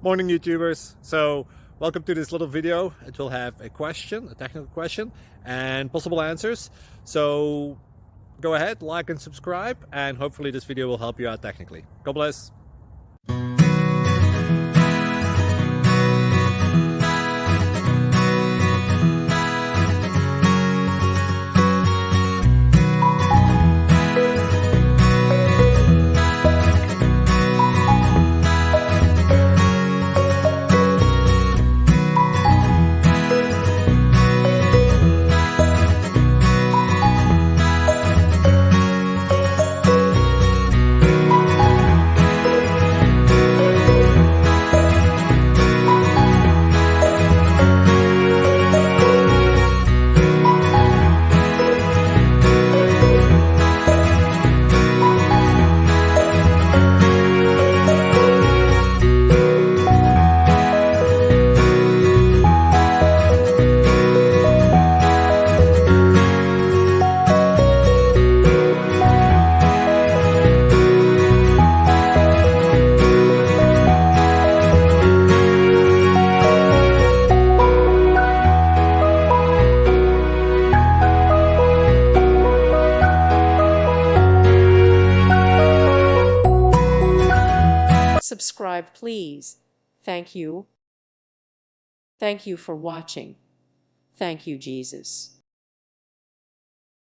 Morning YouTubers. So welcome to this little video. It will have a question, a technical question, and possible answers. So go ahead, like and subscribe, and hopefully this video will help you out technically. God bless. Subscribe, please. Thank you. Thank you for watching. Thank you, Jesus.